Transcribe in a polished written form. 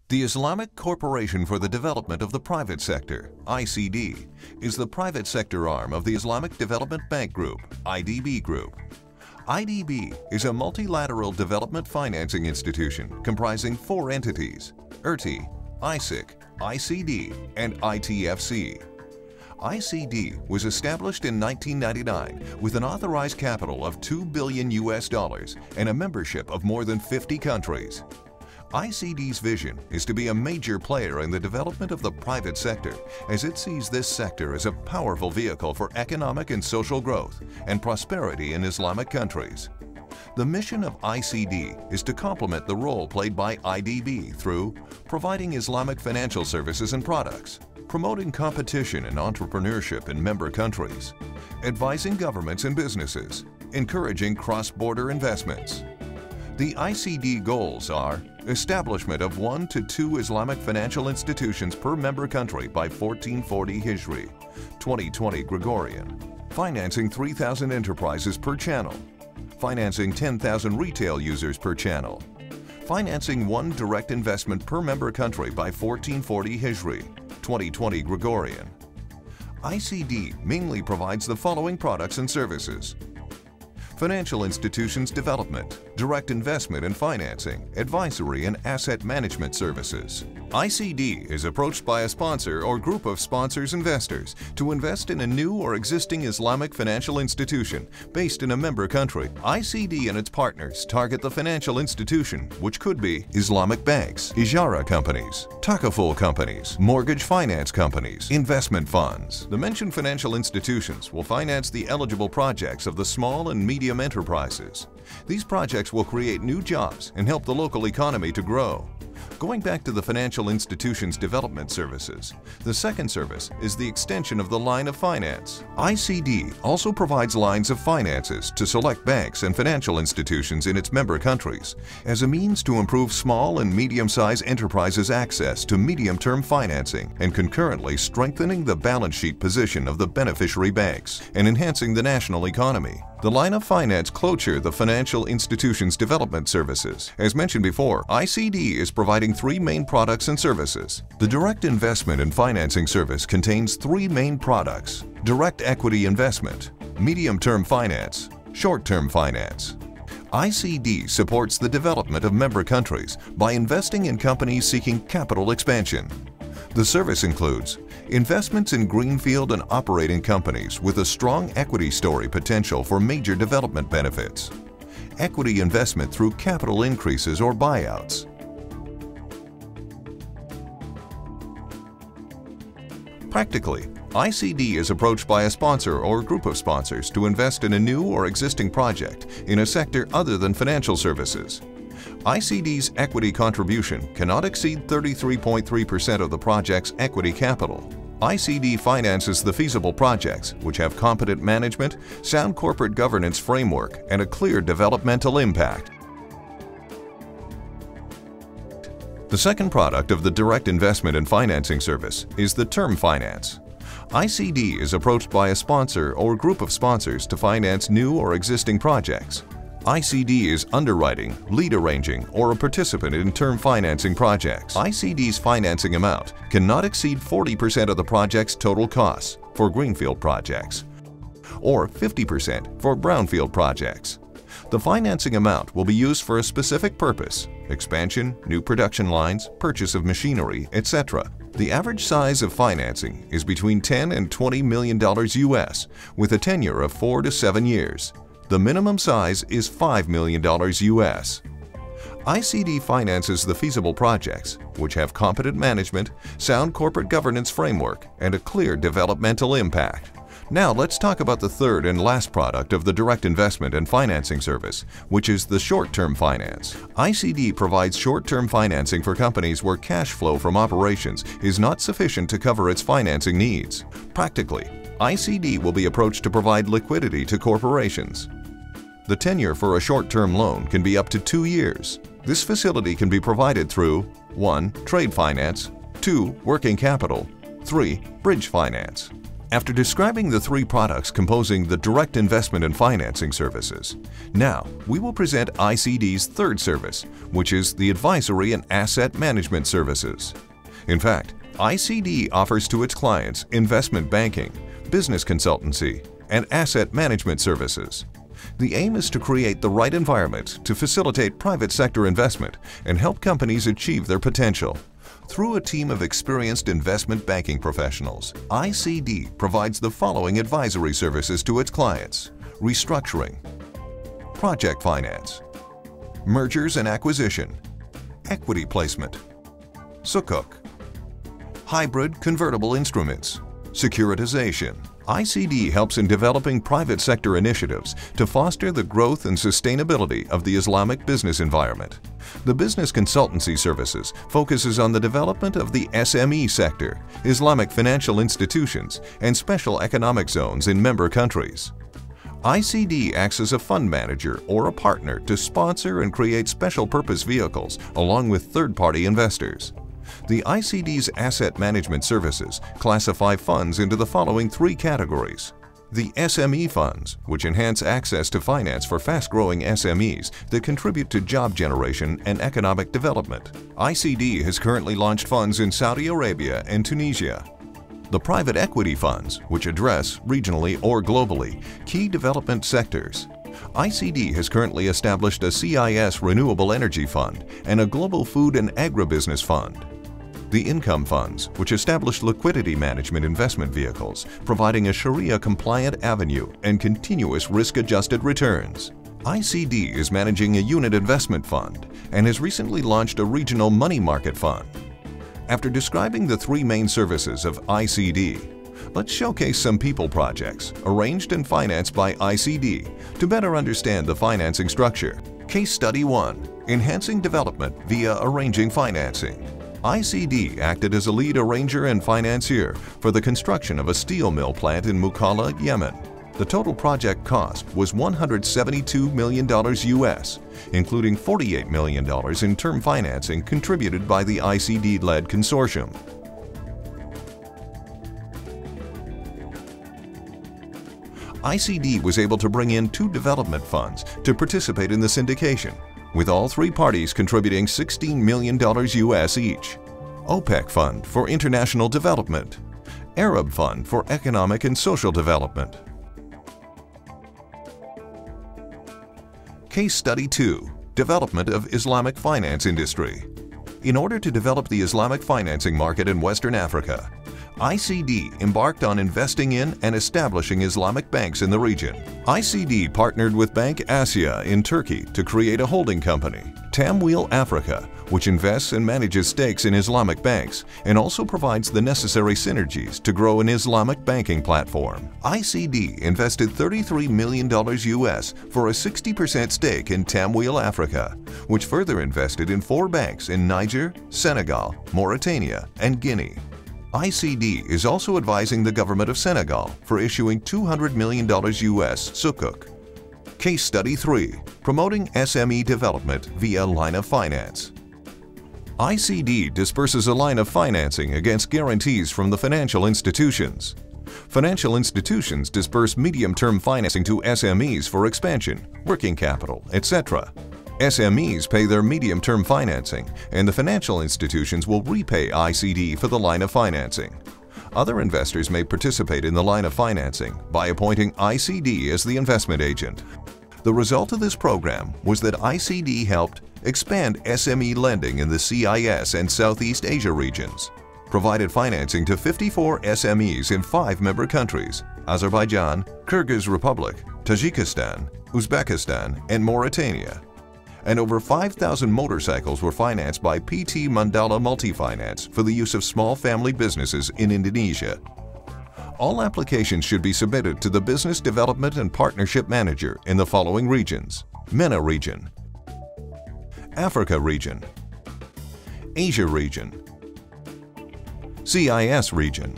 The Islamic Corporation for the Development of the Private Sector, ICD, is the private sector arm of the Islamic Development Bank Group, IDB Group. IDB is a multilateral development financing institution comprising 4 entities: IRTI, ISIC, ICD, and ITFC. ICD was established in 1999 with an authorized capital of $2 billion and a membership of more than 50 countries. ICD's vision is to be a major player in the development of the private sector, as it sees this sector as a powerful vehicle for economic and social growth and prosperity in Islamic countries. The mission of ICD is to complement the role played by IDB through providing Islamic financial services and products, promoting competition and entrepreneurship in member countries, advising governments and businesses, encouraging cross-border investments. The ICD goals are establishment of 1 to 2 Islamic financial institutions per member country by 1440 Hijri, 2020 Gregorian, financing 3,000 enterprises per channel, financing 10,000 retail users per channel, financing 1 direct investment per member country by 1440 Hijri, 2020 Gregorian. ICD mainly provides the following products and services: financial institutions development, direct investment and financing, advisory and asset management services. ICD is approached by a sponsor or group of sponsors investors to invest in a new or existing Islamic financial institution based in a member country. ICD and its partners target the financial institution, which could be Islamic banks, Ijara companies, Takaful companies, mortgage finance companies, investment funds. The mentioned financial institutions will finance the eligible projects of the small and medium enterprises. These projects will create new jobs and help the local economy to grow. Going back to the financial institutions development services, the second service is the extension of the line of finance. ICD also provides lines of finances to select banks and financial institutions in its member countries as a means to improve small and medium-sized enterprises' access to medium-term financing and concurrently strengthening the balance sheet position of the beneficiary banks and enhancing the national economy. The line of finance clôture the financial institutions development services. As mentioned before, ICD is providing 3 main products and services. The direct investment and financing service contains 3 main products: direct equity investment, medium-term finance, short-term finance. ICD supports the development of member countries by investing in companies seeking capital expansion. The service includes investments in greenfield and operating companies with a strong equity story potential for major development benefits, equity investment through capital increases or buyouts, practically, ICD is approached by a sponsor or group of sponsors to invest in a new or existing project in a sector other than financial services. ICD's equity contribution cannot exceed 33.3% of the project's equity capital. ICD finances the feasible projects which have competent management, sound corporate governance framework, and a clear developmental impact. The second product of the direct investment and financing service is the term finance. ICD is approached by a sponsor or group of sponsors to finance new or existing projects. ICD is underwriting, lead arranging, or a participant in term financing projects. ICD's financing amount cannot exceed 40% of the project's total costs for greenfield projects, or 50% for brownfield projects. The financing amount will be used for a specific purpose: expansion, new production lines, purchase of machinery, etc. The average size of financing is between $10 and $20 million US, with a tenure of 4 to 7 years. The minimum size is $5 million US. ICD finances the feasible projects, which have competent management, sound corporate governance framework, and a clear developmental impact. Now let's talk about the third and last product of the direct investment and financing service, which is the short-term finance. ICD provides short-term financing for companies where cash flow from operations is not sufficient to cover its financing needs. Practically, ICD will be approached to provide liquidity to corporations. The tenure for a short-term loan can be up to 2 years. This facility can be provided through 1. Trade finance, 2. Working capital, 3. Bridge finance. After describing the three products composing the direct investment and financing services, now we will present ICD's third service, which is the advisory and asset management services. In fact, ICD offers to its clients investment banking, business consultancy, and asset management services. The aim is to create the right environment to facilitate private sector investment and help companies achieve their potential. Through a team of experienced investment banking professionals, ICD provides the following advisory services to its clients: restructuring, project finance, mergers and acquisition, equity placement, sukuk, hybrid convertible instruments, securitization. ICD helps in developing private sector initiatives to foster the growth and sustainability of the Islamic business environment. The business consultancy services focuses on the development of the SME sector, Islamic financial institutions, and special economic zones in member countries. ICD acts as a fund manager or a partner to sponsor and create special purpose vehicles along with third-party investors. The ICD's asset management services classify funds into the following three categories. The SME funds, which enhance access to finance for fast-growing SMEs that contribute to job generation and economic development. ICD has currently launched funds in Saudi Arabia and Tunisia. The private equity funds, which address, regionally or globally, key development sectors. ICD has currently established a CIS Renewable Energy Fund and a Global Food and Agribusiness Fund. The income funds, which establish liquidity management investment vehicles, providing a Sharia-compliant avenue and continuous risk-adjusted returns. ICD is managing a unit investment fund and has recently launched a regional money market fund. After describing the three main services of ICD, let's showcase some people projects arranged and financed by ICD to better understand the financing structure. Case Study 1. Enhancing Development via Arranging Financing. ICD acted as a lead arranger and financier for the construction of a steel mill plant in Mukalla, Yemen. The total project cost was $172 million US, including $48 million in term financing contributed by the ICD-led consortium. ICD was able to bring in 2 development funds to participate in the syndication, with all 3 parties contributing $16 million US each. OPEC Fund for International Development, Arab Fund for Economic and Social Development. Case Study 2. Development of Islamic Finance Industry. In order to develop the Islamic financing market in Western Africa, ICD embarked on investing in and establishing Islamic banks in the region. ICD partnered with Bank Asya in Turkey to create a holding company, Tamwil Africa, which invests and manages stakes in Islamic banks and also provides the necessary synergies to grow an Islamic banking platform. ICD invested $33 million US for a 60% stake in Tamwil Africa, which further invested in 4 banks in Niger, Senegal, Mauritania, and Guinea. ICD is also advising the government of Senegal for issuing $200 million US sukuk. Case Study 3. Promoting SME development via line of finance. ICD disperses a line of financing against guarantees from the financial institutions. Financial institutions disperse medium-term financing to SMEs for expansion, working capital, etc. SMEs pay their medium-term financing, and the financial institutions will repay ICD for the line of financing. Other investors may participate in the line of financing by appointing ICD as the investment agent. The result of this program was that ICD helped expand SME lending in the CIS and Southeast Asia regions, provided financing to 54 SMEs in 5 member countries: Azerbaijan, Kyrgyz Republic, Tajikistan, Uzbekistan, and Mauritania. And over 5,000 motorcycles were financed by PT Mandala Multifinance for the use of small family businesses in Indonesia. All applications should be submitted to the Business Development and Partnership Manager in the following regions: MENA region, Africa region, Asia region, CIS region.